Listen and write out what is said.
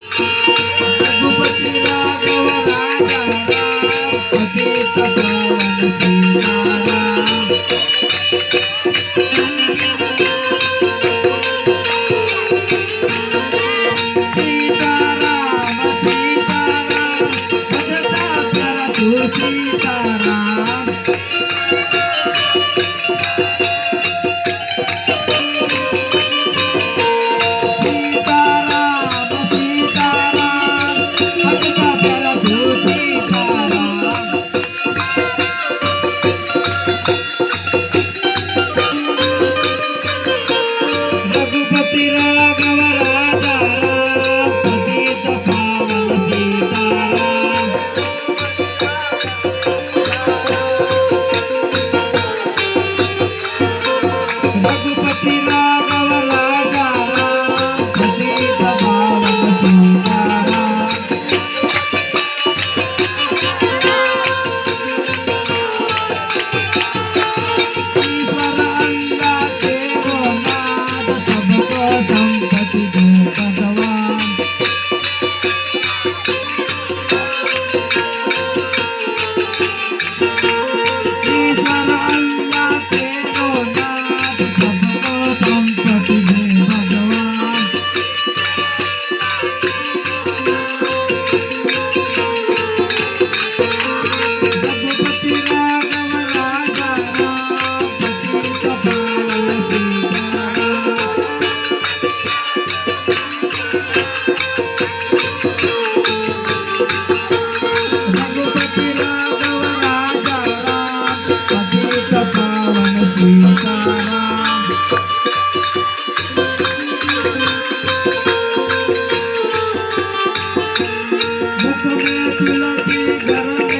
रघुपति राघव राजा राम, पतित पावन सीताराम। सीताराम सीताराम भजता प्रभु सीताराम। सीताराम सीताराम भजता प्रभु सीताराम। रघुपति राघव राजा राम, पतित पावन सीताराम। रघुपति राघव राजा राम, पतित पावन सीताराम। ईश्वर अंगा देवो नाथ, सबको संपत्ति दो भगवान। ईश्वर अंगा देवो नाथ, सबको संपत्ति दो भगवान। रघुपति राघव राजा राम, पतित पावन सीताराम। रघुपति राघव राजा राम, पतित पावन सीताराम। मुख में तुलसी घर